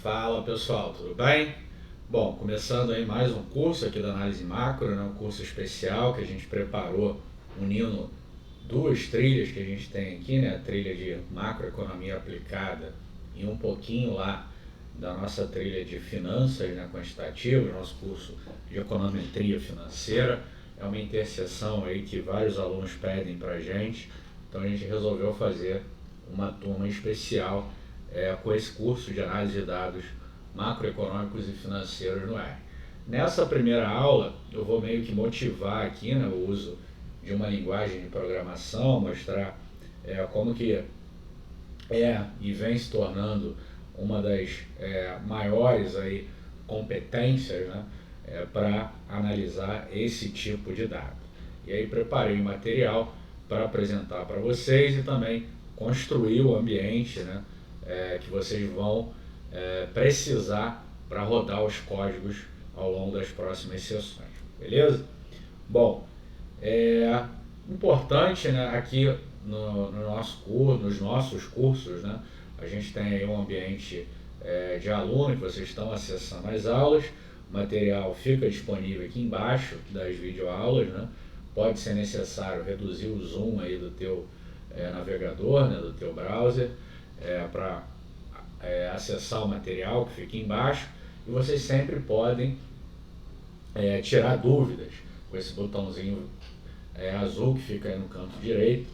Fala pessoal, tudo bem? Bom, começando aí mais um curso aqui da análise macro, né? Um curso especial que a gente preparou unindo duas trilhas que a gente tem aqui, né? A trilha de macroeconomia aplicada e um pouquinho lá da nossa trilha de finanças, né? Quantitativas, nosso curso de econometria financeira. É uma interseção aí que vários alunos pedem pra gente, então a gente resolveu fazer uma turma especial com esse curso de análise de dados macroeconômicos e financeiros no R. Nessa primeira aula, eu vou meio que motivar aqui, né, o uso de uma linguagem de programação, mostrar como que e vem se tornando uma das maiores aí, competências, né, para analisar esse tipo de dado. E aí preparei um material para apresentar para vocês e também construir o ambiente, né, que vocês vão precisar para rodar os códigos ao longo das próximas sessões, beleza? Bom, importante, né, aqui no nosso curso, nos nossos cursos, né, a gente tem aí um ambiente de aluno que vocês estão acessando as aulas, o material fica disponível aqui embaixo das videoaulas, né? Pode ser necessário reduzir o zoom aí do teu navegador, né, do teu browser, para acessar o material que fica embaixo, e vocês sempre podem tirar dúvidas com esse botãozinho azul que fica aí no canto direito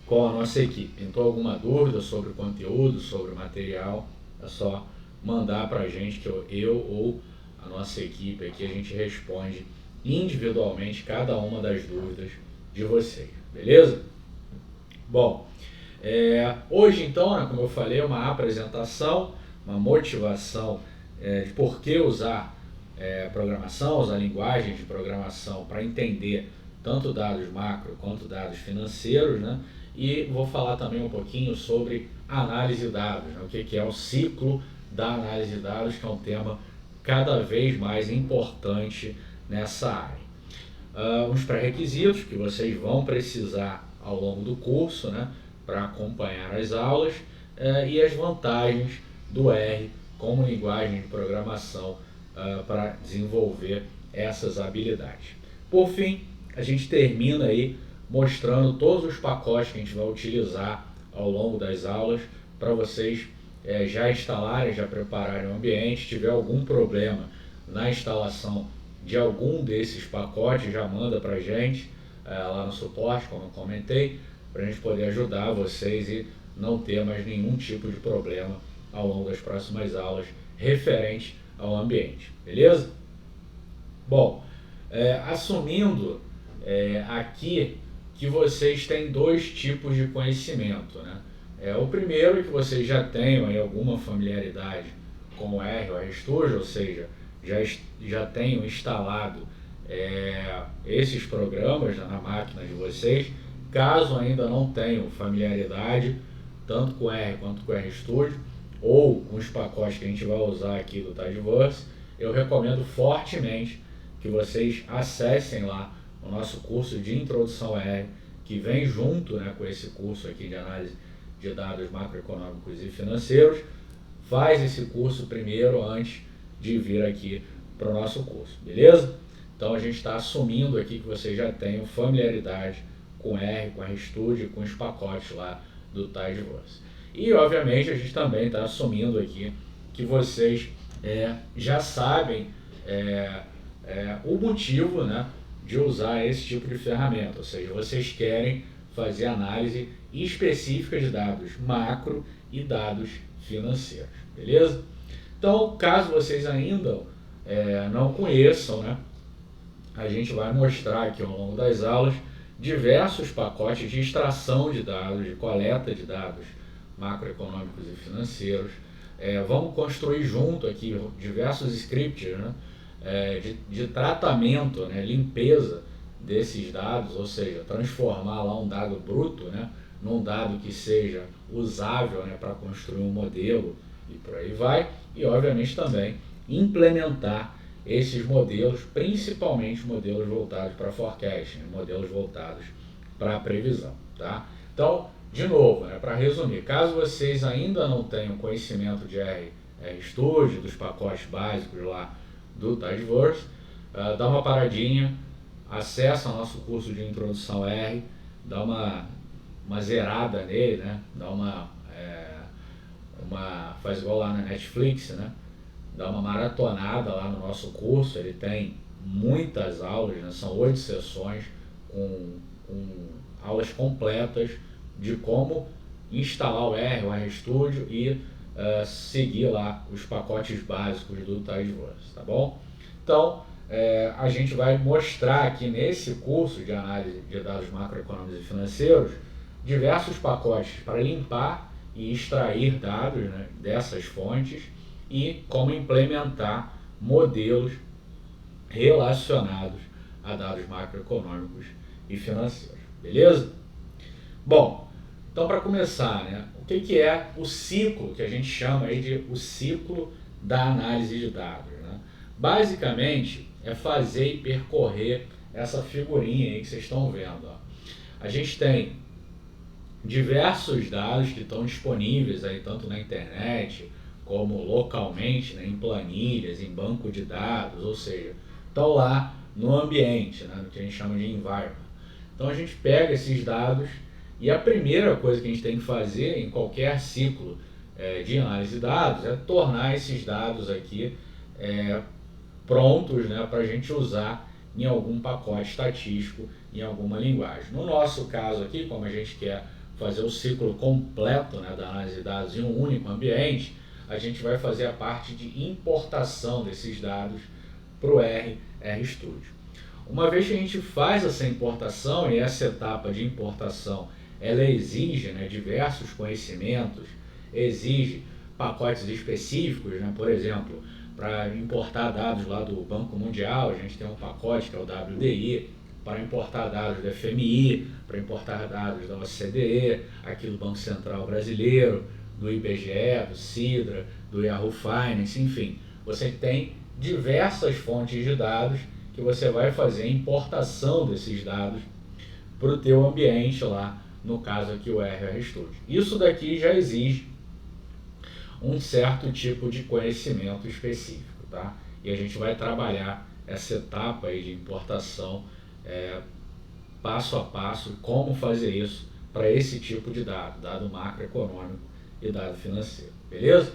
com a nossa equipe. Pintou alguma dúvida sobre o conteúdo, sobre o material, é só mandar para a gente que eu ou a nossa equipe aqui, a gente responde individualmente cada uma das dúvidas de vocês, beleza? Bom, hoje então, né, como eu falei, é uma apresentação, uma motivação de por que usar programação, usar linguagens de programação para entender tanto dados macro quanto dados financeiros, né? E vou falar também um pouquinho sobre análise de dados, né? O que é o ciclo da análise de dados, que é um tema cada vez mais importante nessa área. Uns pré-requisitos que vocês vão precisar ao longo do curso, né, para acompanhar as aulas, e as vantagens do R como linguagem de programação para desenvolver essas habilidades. Por fim, a gente termina aí mostrando todos os pacotes que a gente vai utilizar ao longo das aulas para vocês já instalarem, já prepararem o ambiente. Se tiver algum problema na instalação de algum desses pacotes, já manda para a gente lá no suporte, como eu comentei, para a gente poder ajudar vocês e não ter mais nenhum tipo de problema ao longo das próximas aulas referente ao ambiente, beleza? Bom, assumindo aqui que vocês têm dois tipos de conhecimento, né? O primeiro é que vocês já tenham aí alguma familiaridade com o R ou RStudio, ou seja, já tenham instalado esses programas na máquina de vocês. Caso ainda não tenham familiaridade, tanto com R quanto com RStudio, ou com os pacotes que a gente vai usar aqui do Tidyverse, eu recomendo fortemente que vocês acessem lá o nosso curso de Introdução a R, que vem junto, né, com esse curso aqui de análise de dados macroeconômicos e financeiros. Faz esse curso primeiro antes de vir aqui para o nosso curso, beleza? Então a gente está assumindo aqui que vocês já tenham familiaridade com R, com RStudio, com os pacotes lá do Tidyverse. E obviamente a gente também está assumindo aqui que vocês já sabem o motivo, né, de usar esse tipo de ferramenta, ou seja, vocês querem fazer análise específica de dados macro e dados financeiros, beleza? Então, caso vocês ainda não conheçam, né, a gente vai mostrar aqui ao longo das aulas diversos pacotes de extração de dados, de coleta de dados macroeconômicos e financeiros. Vamos construir junto aqui diversos scripts, né, de tratamento, né, limpeza desses dados, ou seja, transformar lá um dado bruto, né, num dado que seja usável, né, para construir um modelo e por aí vai, e obviamente também implementar esses modelos, principalmente modelos voltados para forecast, né, modelos voltados para a previsão, tá? Então, de novo, né, para resumir, caso vocês ainda não tenham conhecimento de RStudio, dos pacotes básicos lá do Tidyverse, dá uma paradinha, acessa o nosso curso de introdução a R, dá uma zerada nele, né, dá faz igual lá na Netflix, né, dá uma maratonada lá no nosso curso. Ele tem muitas aulas, né, são 8 sessões com aulas completas de como instalar o RStudio e seguir lá os pacotes básicos do Tidyverse, tá bom? Então, a gente vai mostrar aqui nesse curso de análise de dados macroeconômicos e financeiros diversos pacotes para limpar e extrair dados, né, dessas fontes e como implementar modelos relacionados a dados macroeconômicos e financeiros, beleza? Bom, então para começar, né, o que é o ciclo que a gente chama aí de o ciclo da análise de dados, né? Basicamente é fazer e percorrer essa figurinha aí que vocês estão vendo, ó. A gente tem diversos dados que estão disponíveis aí tanto na internet como localmente, né, em planilhas, em banco de dados, ou seja, estão lá no ambiente, né, no que a gente chama de environment. Então a gente pega esses dados e a primeira coisa que a gente tem que fazer em qualquer ciclo de análise de dados é tornar esses dados aqui prontos, né, para a gente usar em algum pacote estatístico, em alguma linguagem. No nosso caso aqui, como a gente quer fazer o ciclo completo, né, da análise de dados em um único ambiente, a gente vai fazer a parte de importação desses dados para o RStudio. Uma vez que a gente faz essa importação, e essa etapa de importação ela exige, né, diversos conhecimentos, exige pacotes específicos, né, por exemplo, para importar dados lá do Banco Mundial, a gente tem um pacote que é o WDI, para importar dados do FMI, para importar dados da OCDE, aqui do Banco Central Brasileiro, do IBGE, do Sidra, do Yahoo Finance, enfim. Você tem diversas fontes de dados que você vai fazer a importação desses dados para o teu ambiente lá, no caso aqui o RStudio. Isso daqui já exige um certo tipo de conhecimento específico, tá? E a gente vai trabalhar essa etapa aí de importação passo a passo, como fazer isso para esse tipo de dado macroeconômico e dado financeiro, beleza?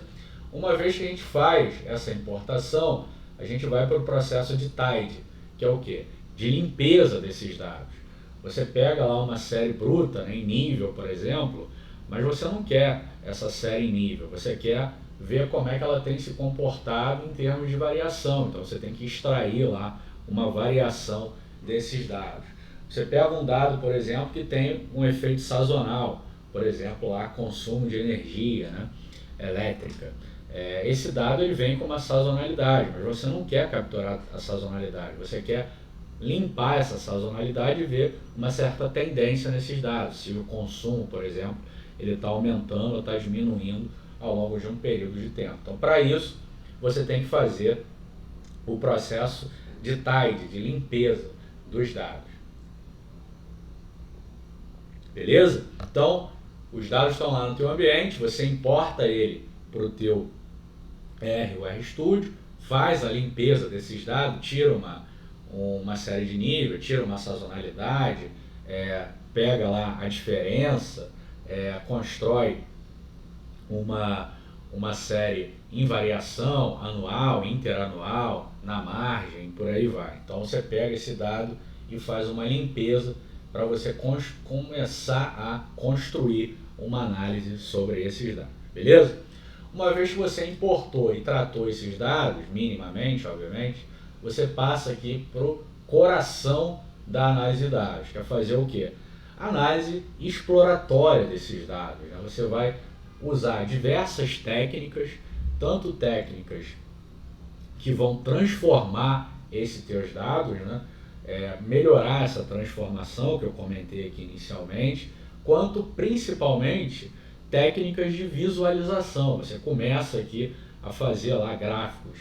Uma vez que a gente faz essa importação, a gente vai para o processo de tidy, que é o quê? De limpeza desses dados. Você pega lá uma série bruta, né, em nível, por exemplo, mas você não quer essa série em nível, você quer ver como é que ela tem se comportado em termos de variação. Então você tem que extrair lá uma variação desses dados. Você pega um dado, por exemplo, que tem um efeito sazonal, por exemplo, lá consumo de energia, né, elétrica. Esse dado ele vem com uma sazonalidade, mas você não quer capturar a sazonalidade, você quer limpar essa sazonalidade e ver uma certa tendência nesses dados, se o consumo, por exemplo, ele está aumentando ou está diminuindo ao longo de um período de tempo. Então, para isso, você tem que fazer o processo de tidy, de limpeza dos dados. Beleza? Então, os dados estão lá no teu ambiente, você importa ele para o teu o RStudio, faz a limpeza desses dados, tira uma série de níveis, tira uma sazonalidade, pega lá a diferença, constrói uma série em variação anual, interanual, na margem, por aí vai. Então você pega esse dado e faz uma limpeza para você começar a construir uma análise sobre esses dados, beleza? Uma vez que você importou e tratou esses dados, minimamente, obviamente, você passa aqui para o coração da análise de dados, que é fazer o quê? Análise exploratória desses dados, né? Você vai usar diversas técnicas, tanto técnicas que vão transformar esses teus dados, né? Melhorar essa transformação que eu comentei aqui inicialmente, quanto principalmente técnicas de visualização. Você começa aqui a fazer lá gráficos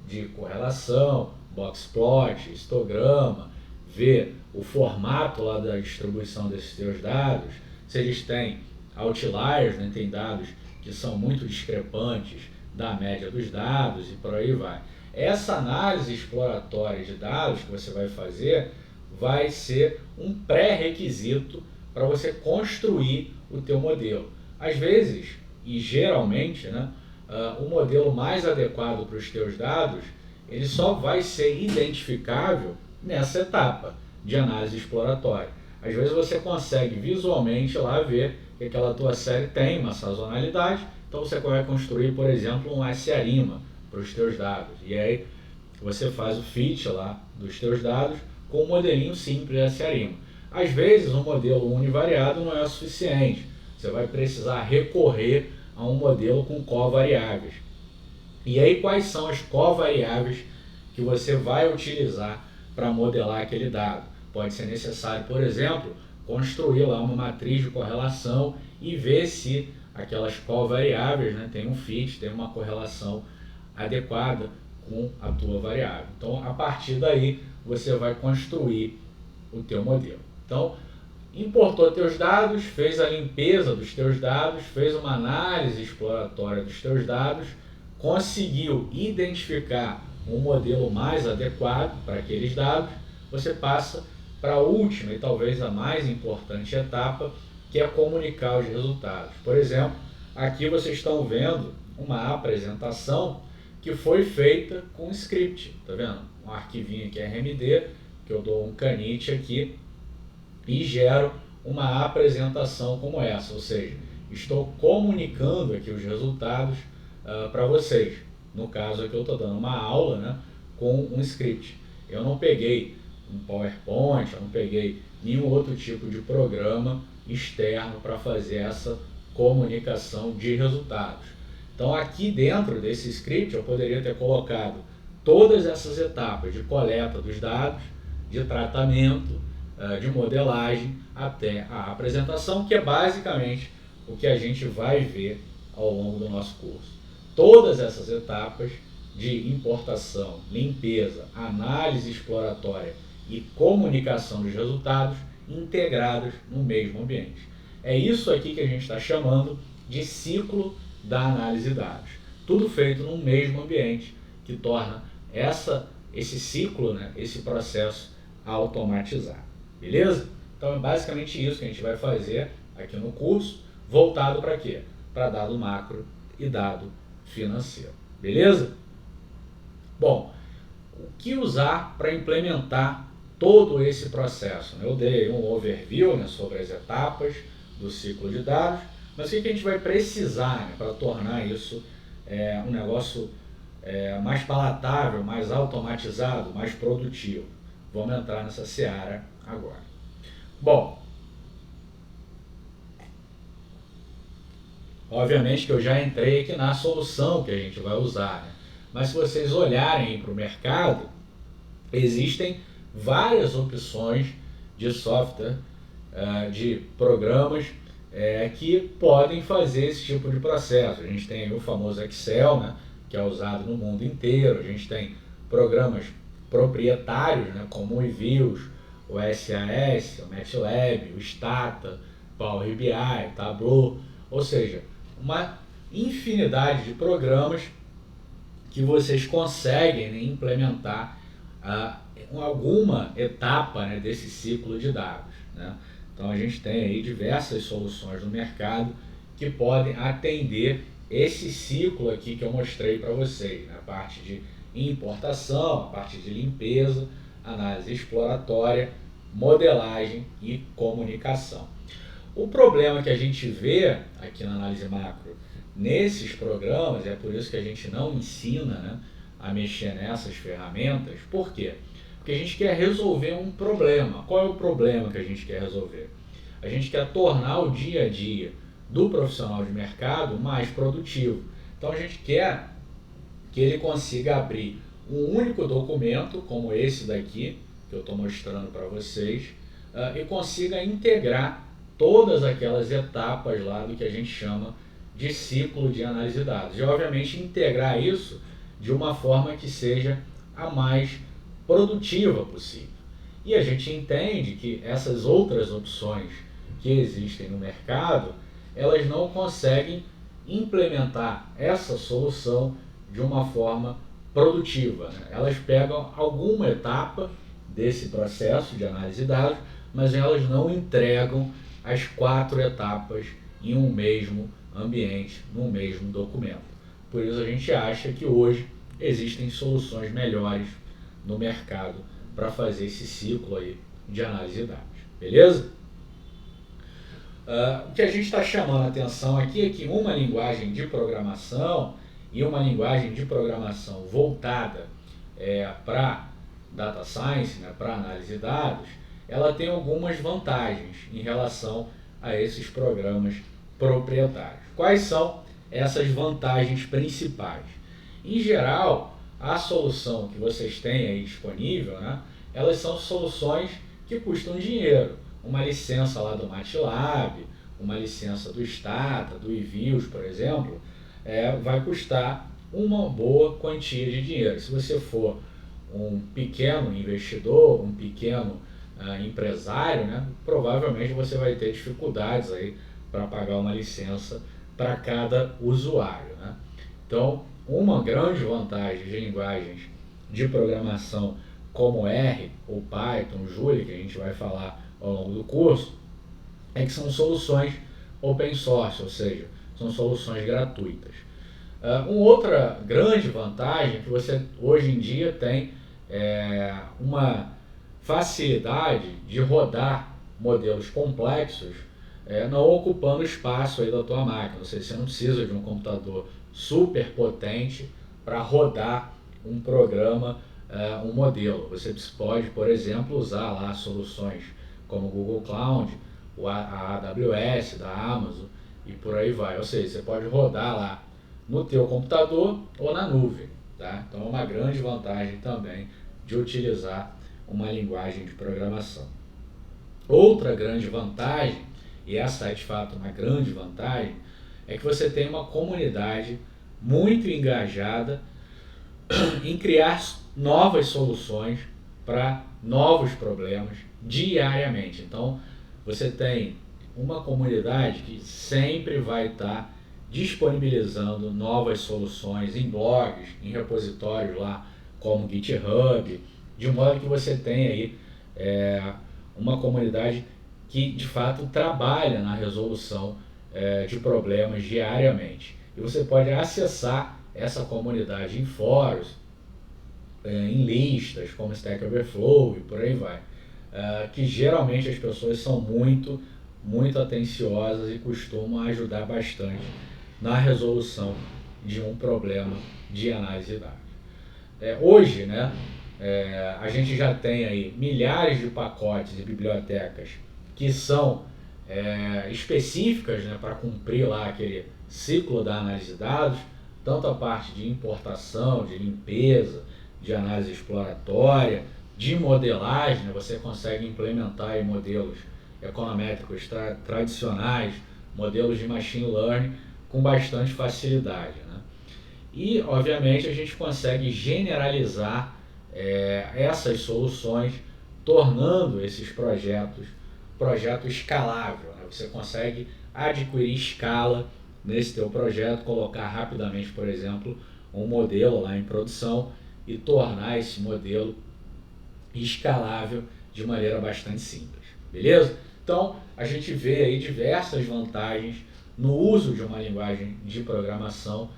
de correlação, boxplot, histograma, ver o formato lá da distribuição desses teus dados, se eles têm outliers, né? Tem dados que são muito discrepantes da média dos dados e por aí vai. Essa análise exploratória de dados que você vai fazer vai ser um pré-requisito para você construir o teu modelo. Às vezes, e geralmente, né, o modelo mais adequado para os teus dados, ele só vai ser identificável nessa etapa de análise exploratória. Às vezes você consegue visualmente lá ver que aquela tua série tem uma sazonalidade, então você vai construir, por exemplo, um SARIMA para os teus dados. E aí você faz o fit lá dos teus dados com um modelinho simples de SARIMA. Às vezes um modelo univariado não é o suficiente, você vai precisar recorrer a um modelo com covariáveis. E aí quais são as covariáveis que você vai utilizar para modelar aquele dado? Pode ser necessário, por exemplo, construir lá uma matriz de correlação e ver se aquelas covariáveis, né, tem um fit, tem uma correlação adequada com a tua variável. Então, a partir daí, você vai construir o teu modelo. Então, importou teus dados, fez a limpeza dos teus dados, fez uma análise exploratória dos teus dados, conseguiu identificar um modelo mais adequado para aqueles dados, você passa para a última e talvez a mais importante etapa, que é comunicar os resultados. Por exemplo, aqui vocês estão vendo uma apresentação que foi feita com script, tá vendo? Um arquivinho aqui RMD, que eu dou um canite aqui e gero uma apresentação como essa, ou seja, estou comunicando aqui os resultados para vocês. No caso aqui eu estou dando uma aula, né, com um script. Eu não peguei um PowerPoint, eu não peguei nenhum outro tipo de programa externo para fazer essa comunicação de resultados. Então aqui dentro desse script eu poderia ter colocado todas essas etapas de coleta dos dados, de tratamento, de modelagem até a apresentação, que é basicamente o que a gente vai ver ao longo do nosso curso. Todas essas etapas de importação, limpeza, análise exploratória e comunicação dos resultados integradas no mesmo ambiente. É isso aqui que a gente está chamando de ciclo da análise de dados. Tudo feito no mesmo ambiente, que torna esse ciclo, né, esse processo automatizado. Beleza? Então é basicamente isso que a gente vai fazer aqui no curso, voltado para quê? Para dado macro e dado financeiro. Beleza? Bom, o que usar para implementar todo esse processo? Eu dei um overview, né, sobre as etapas do ciclo de dados, mas o que a gente vai precisar, né, para tornar isso um negócio mais palatável, mais automatizado, mais produtivo? Vamos entrar nessa seara agora. Bom, obviamente que eu já entrei aqui na solução que a gente vai usar, né? Mas se vocês olharem para o mercado, existem várias opções de software, de programas que podem fazer esse tipo de processo. A gente tem o famoso Excel, né, que é usado no mundo inteiro. A gente tem programas proprietários, né, como o eViews, o SAS, o MATLAB, o Stata, Power BI, Tableau, ou seja, uma infinidade de programas que vocês conseguem, né, implementar alguma etapa, né, desse ciclo de dados, né? Então a gente tem aí diversas soluções no mercado que podem atender esse ciclo aqui que eu mostrei para vocês, né? A parte de importação, a parte de limpeza, análise exploratória, modelagem e comunicação. O problema que a gente vê aqui na análise macro nesses programas, é por isso que a gente não ensina, né, a mexer nessas ferramentas. Por quê? Porque a gente quer resolver um problema. Qual é o problema que a gente quer resolver? A gente quer tornar o dia a dia do profissional de mercado mais produtivo. Então a gente quer que ele consiga abrir um único documento, como esse daqui, que eu estou mostrando para vocês, e consiga integrar todas aquelas etapas lá do que a gente chama de ciclo de análise de dados. E, obviamente, integrar isso de uma forma que seja a mais produtiva possível. E a gente entende que essas outras opções que existem no mercado, elas não conseguem implementar essa solução de uma forma produtiva, né? Elas pegam alguma etapa desse processo de análise de dados, mas elas não entregam as 4 etapas em um mesmo ambiente, num mesmo documento. Por isso a gente acha que hoje existem soluções melhores no mercado para fazer esse ciclo aí de análise de dados, beleza? O que a gente está chamando a atenção aqui é que uma linguagem de programação e uma linguagem de programação voltada para data science, né, para análise de dados, ela tem algumas vantagens em relação a esses programas proprietários. Quais são essas vantagens principais? Em geral, a solução que vocês têm aí disponível, né, elas são soluções que custam dinheiro. Uma licença lá do MATLAB, uma licença do Stata, do eViews, por exemplo, vai custar uma boa quantia de dinheiro. Se você for um pequeno investidor, um pequeno empresário, né, provavelmente você vai ter dificuldades aí para pagar uma licença para cada usuário, né? Então, uma grande vantagem de linguagens de programação como R ou Python, Julia, que a gente vai falar ao longo do curso, é que são soluções open source, ou seja, são soluções gratuitas. Uma outra grande vantagem é que você hoje em dia tem uma facilidade de rodar modelos complexos não ocupando espaço aí da tua máquina, ou seja, você não precisa de um computador super potente para rodar um programa, um modelo. Você pode, por exemplo, usar lá soluções como o Google Cloud, a AWS da Amazon e por aí vai. Ou seja, você pode rodar lá no teu computador ou na nuvem, tá? Então é uma grande vantagem também de utilizar uma linguagem de programação. Outra grande vantagem, e essa é de fato uma grande vantagem, é que você tem uma comunidade muito engajada em criar novas soluções para novos problemas diariamente. Então, você tem uma comunidade que sempre vai estar disponibilizando novas soluções em blogs, em repositórios lá como GitHub, de modo que você tem aí uma comunidade que de fato trabalha na resolução de problemas diariamente. E você pode acessar essa comunidade em fóruns, em listas como Stack Overflow e por aí vai, que geralmente as pessoas são muito atenciosas e costumam ajudar bastante na resolução de um problema de análise de dados. Hoje, né, a gente já tem aí milhares de pacotes e bibliotecas que são específicas, né, para cumprir lá aquele ciclo da análise de dados, tanto a parte de importação, de limpeza, de análise exploratória, de modelagem, né, você consegue implementar aí modelos econométricos tradicionais, modelos de machine learning com bastante facilidade, né? E, obviamente, a gente consegue generalizar essas soluções, tornando esses projeto escalável, né? Você consegue adquirir escala nesse teu projeto, colocar rapidamente, por exemplo, um modelo lá em produção e tornar esse modelo escalável de maneira bastante simples, beleza? Então, a gente vê aí diversas vantagens no uso de uma linguagem de programação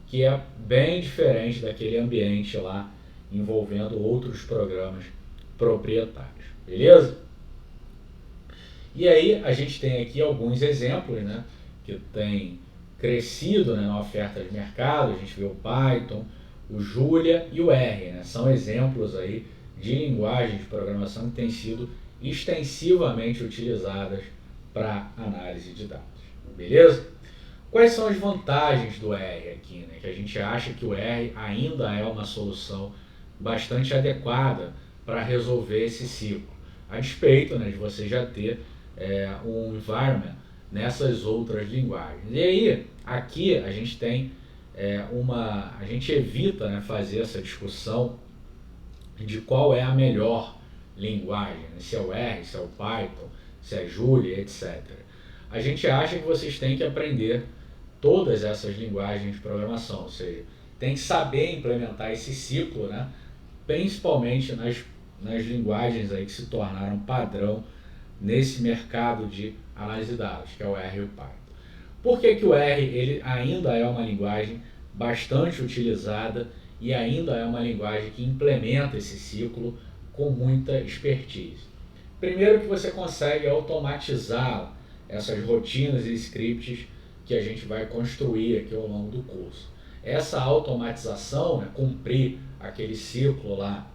que é bem diferente daquele ambiente lá envolvendo outros programas proprietários, beleza? E aí a gente tem aqui alguns exemplos, né, que tem crescido, né, na oferta de mercado. A gente vê o Python, o Julia e o R, né, são exemplos aí de linguagens de programação que têm sido extensivamente utilizadas para análise de dados, beleza? Quais são as vantagens do R aqui, né? Que a gente acha que o R ainda é uma solução bastante adequada para resolver esse ciclo, a despeito, né, de você já ter um environment nessas outras linguagens. E aí, aqui a gente tem a gente evita, né, fazer essa discussão de qual é a melhor linguagem, né? Se é o R, se é o Python, se é Julia, etc. a gente acha que vocês têm que aprender todas essas linguagens de programação, ou seja, tem que saber implementar esse ciclo, né? Principalmente nas linguagens aí que se tornaram padrão nesse mercado de análise de dados, que é o R e o Python. Por que o R ele ainda é uma linguagem bastante utilizada e ainda é uma linguagem que implementa esse ciclo com muita expertise? Primeiro que você consegue automatizar essas rotinas e scripts que a gente vai construir aqui ao longo do curso. Essa automatização, né, cumprir aquele ciclo lá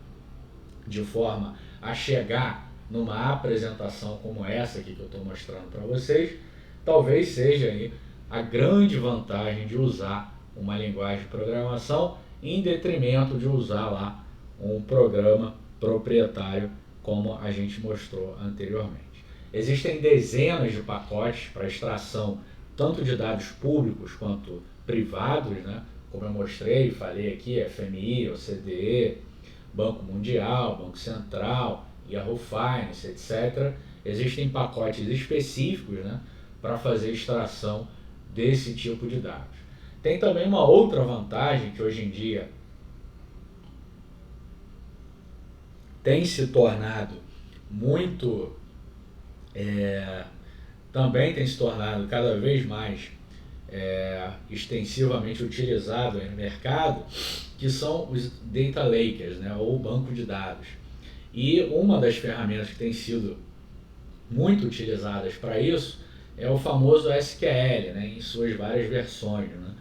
de forma a chegar numa apresentação como essa aqui que eu estou mostrando para vocês, talvez seja aí a grande vantagem de usar uma linguagem de programação em detrimento de usar lá um programa proprietário como a gente mostrou anteriormente. Existem dezenas de pacotes para extração tanto de dados públicos quanto privados, né? Como eu mostrei, falei aqui, FMI, OCDE, Banco Mundial, Banco Central, Yahoo Finance, etc. Existem pacotes específicos, né, para fazer extração desse tipo de dados. Tem também uma outra vantagem que hoje em dia tem se tornado muito, também tem se tornado cada vez mais extensivamente utilizado no mercado, que são os data lakers, né, ou banco de dados. E uma das ferramentas que tem sido muito utilizadas para isso é o famoso SQL, né, em suas várias versões, né?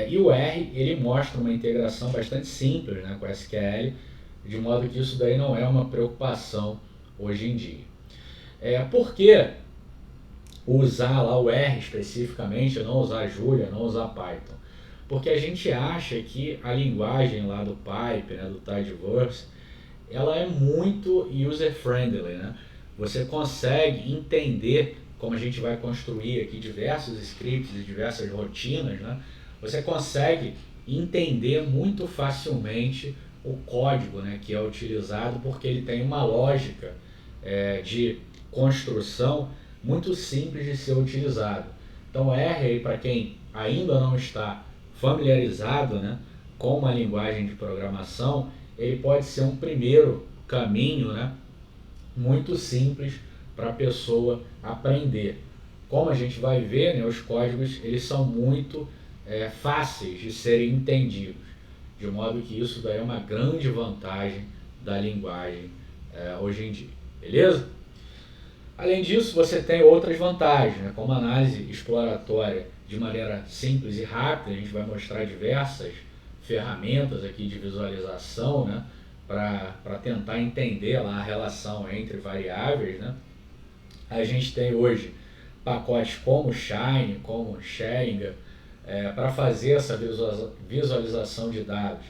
E o R ele mostra uma integração bastante simples, né, com o SQL, de modo que isso daí não é uma preocupação hoje em dia. Por que usar lá o R especificamente, não usar Julia, não usar Python? Porque a gente acha que a linguagem lá do Pipe, né, do Tidyverse, ela é muito user-friendly, né? Você consegue entender, como a gente vai construir aqui diversos scripts e diversas rotinas, né? Você consegue entender muito facilmente o código, né, que é utilizado, porque ele tem uma lógica de construção muito simples de ser utilizado. Então R, para quem ainda não está familiarizado, né, com uma linguagem de programação, ele pode ser um primeiro caminho, né, muito simples para a pessoa aprender. Como a gente vai ver, né, os códigos eles são muito fáceis de serem entendidos, de modo que isso daí é uma grande vantagem da linguagem hoje em dia, beleza? Além disso, você tem outras vantagens, né, como análise exploratória de maneira simples e rápida. A gente vai mostrar diversas ferramentas aqui de visualização, né, para tentar entender lá a relação entre variáveis, né? A gente tem hoje pacotes como Shine, como Scheringer, para fazer essa visualização de dados,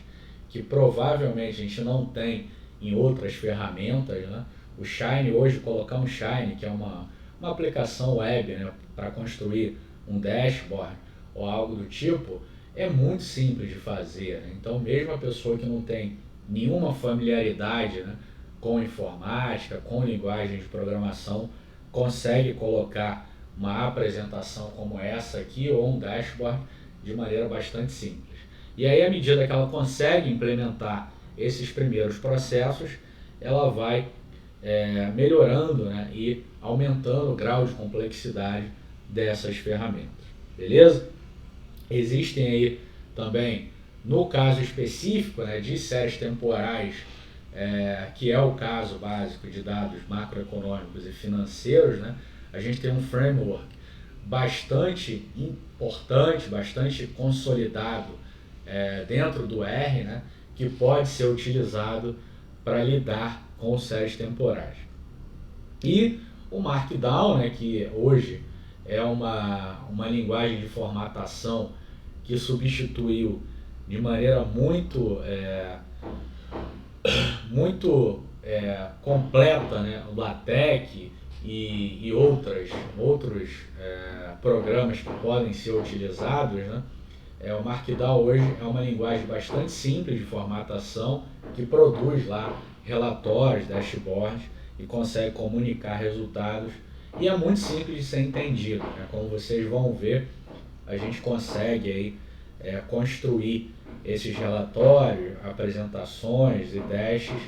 que provavelmente a gente não tem em outras ferramentas, né? O Shine hoje, colocar um Shine, que é uma aplicação web, né, para construir um dashboard ou algo do tipo, é muito simples de fazer, né? Então mesmo a pessoa que não tem nenhuma familiaridade, né, com informática, com linguagem de programação, consegue colocar uma apresentação como essa aqui ou um dashboard de maneira bastante simples. E aí, à medida que ela consegue implementar esses primeiros processos, ela vai melhorando, né, e aumentando o grau de complexidade dessas ferramentas, beleza? Existem aí também, no caso específico, né, de séries temporais, que é o caso básico de dados macroeconômicos e financeiros, né, a gente tem um framework bastante importante, bastante consolidado dentro do R, né, que pode ser utilizado para lidar com séries temporais. E o Markdown, né, que hoje é uma linguagem de formatação que substituiu de maneira muito completa, né, o LaTeX e outros programas que podem ser utilizados, né? O Markdown hoje é uma linguagem bastante simples de formatação que produz lá relatórios, dashboards e consegue comunicar resultados e é muito simples de ser entendido, né? Como vocês vão ver, a gente consegue aí, construir esses relatórios, apresentações e dashes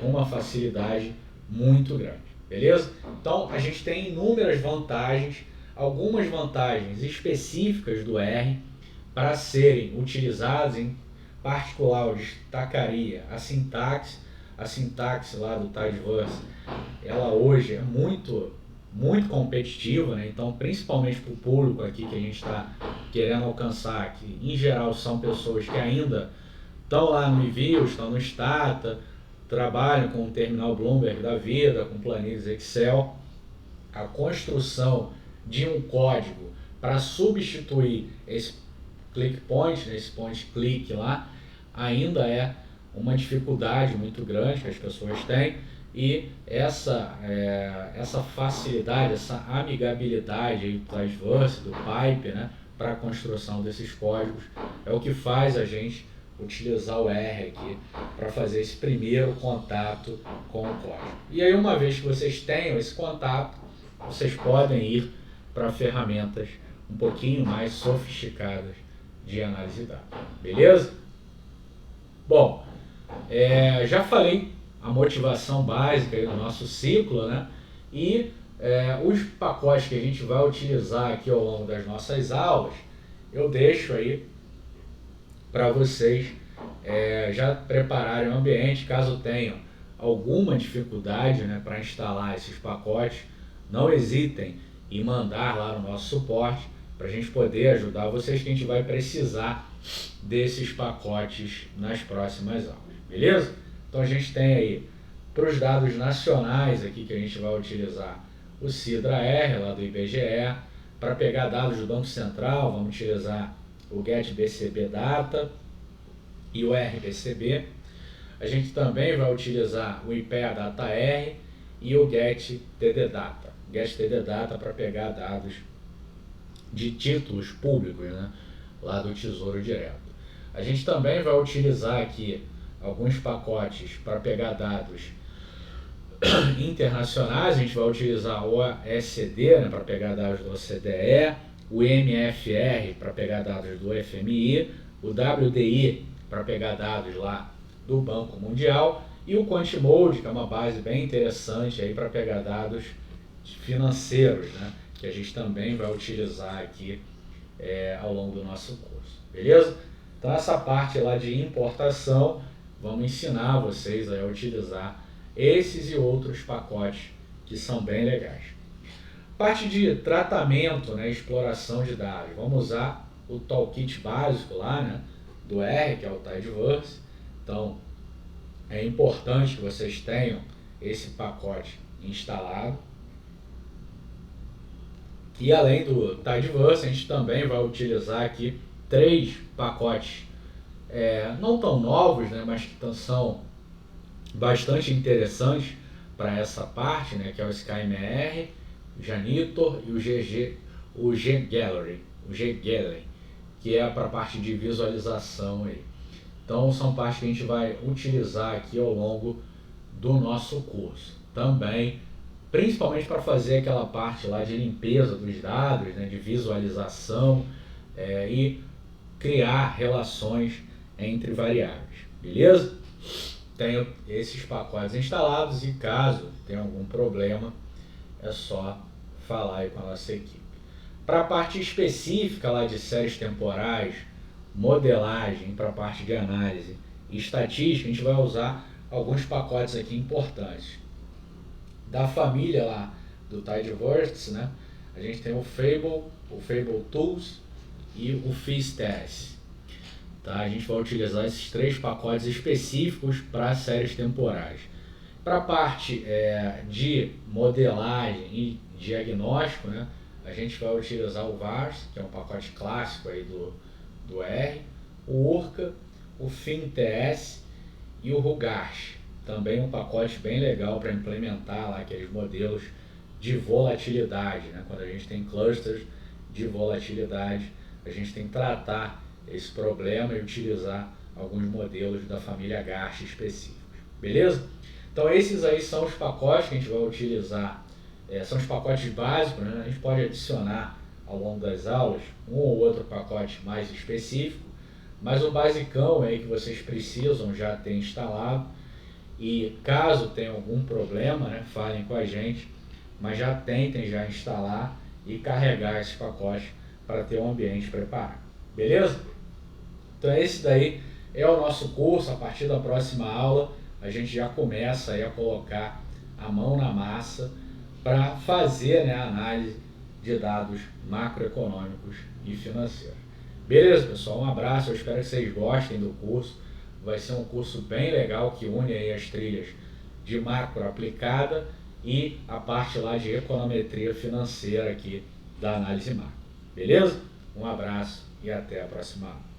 com uma facilidade muito grande, beleza? Então a gente tem inúmeras vantagens, algumas vantagens específicas do R para serem utilizadas, em particular eu destacaria a sintaxe lá do Tidyverse, ela hoje é muito competitiva, né? Então principalmente para o público aqui que a gente está querendo alcançar, que em geral são pessoas que ainda estão lá no Envio, estão no Stata, trabalham com o terminal Bloomberg da vida, com planilhas Excel, a construção de um código para substituir esse click point, esse point click lá, ainda é uma dificuldade muito grande que as pessoas têm, e essa facilidade, essa amigabilidade aí do Tidyverse, do Pipe, né, para a construção desses códigos, é o que faz a gente utilizar o R aqui para fazer esse primeiro contato com o código. E aí, uma vez que vocês tenham esse contato, vocês podem ir para ferramentas um pouquinho mais sofisticadas de análise de dados, beleza? Bom, já falei a motivação básica aí do nosso ciclo, né? E os pacotes que a gente vai utilizar aqui ao longo das nossas aulas, eu deixo aí para vocês já prepararem o ambiente, caso tenham alguma dificuldade, né, para instalar esses pacotes, não hesitem em mandar lá no nosso suporte para a gente poder ajudar vocês, que a gente vai precisar desses pacotes nas próximas aulas, beleza? Então a gente tem aí, para os dados nacionais aqui que a gente vai utilizar, o Sidra-R lá do IBGE. Para pegar dados do Banco Central, vamos utilizar o GetBCB Data e o RBCB. A gente também vai utilizar o IPEA Data R e o GetTD Data. GetTD Data para pegar dados de títulos públicos, né, lá do Tesouro Direto. A gente também vai utilizar aqui alguns pacotes para pegar dados internacionais. A gente vai utilizar o OECD, né, para pegar dados do OCDE, o MFR para pegar dados do FMI, o WDI para pegar dados lá do Banco Mundial, e o Quantimode, que é uma base bem interessante aí para pegar dados financeiros, né, que a gente também vai utilizar aqui ao longo do nosso curso, beleza? Então essa parte lá de importação, vamos ensinar vocês a utilizar esses e outros pacotes que são bem legais. Parte de tratamento, né, exploração de dados, vamos usar o toolkit básico lá, né, do R, que é o Tidyverse. Então é importante que vocês tenham esse pacote instalado. E além do Tidyverse, a gente também vai utilizar aqui 3 pacotes não tão novos, né, mas que são bastante interessantes para essa parte, né, que é o SkyMR, o Janitor e o G-Gallery, que é para a parte de visualização aí. Então são partes que a gente vai utilizar aqui ao longo do nosso curso. Também, principalmente para fazer aquela parte lá de limpeza dos dados, né, de visualização e criar relações entre variáveis, beleza? Tenho esses pacotes instalados e caso tenha algum problema, é só falar aí com a nossa equipe. Para a parte específica lá de séries temporais, modelagem, para a parte de análise e estatística, a gente vai usar alguns pacotes aqui importantes. Da família lá do Tidyverse, né, a gente tem o Fable Tools e o FISTES. Tá? A gente vai utilizar esses 3 pacotes específicos para séries temporais. Para a parte de modelagem e diagnóstico, né, a gente vai utilizar o VARS, que é um pacote clássico aí do R, o Urca, o FinTS e o RUGARCH. Também um pacote bem legal para implementar lá aqueles modelos de volatilidade, né? Quando a gente tem clusters de volatilidade, a gente tem que tratar esse problema e utilizar alguns modelos da família GARCH específicos, beleza? Então esses aí são os pacotes que a gente vai utilizar são os pacotes básicos, né? A gente pode adicionar ao longo das aulas um ou outro pacote mais específico, mas o basicão aí que vocês precisam já ter instalado, e caso tenha algum problema, né, falem com a gente, mas já tentem já instalar e carregar esse pacote para ter um ambiente preparado, beleza? Então esse daí é o nosso curso. A partir da próxima aula a gente já começa aí a colocar a mão na massa para fazer, né, a análise de dados macroeconômicos e financeiros. Beleza, pessoal? Um abraço, eu espero que vocês gostem do curso. Vai ser um curso bem legal que une aí as trilhas de macro aplicada e a parte lá de econometria financeira aqui da análise macro. Beleza? Um abraço e até a próxima aula.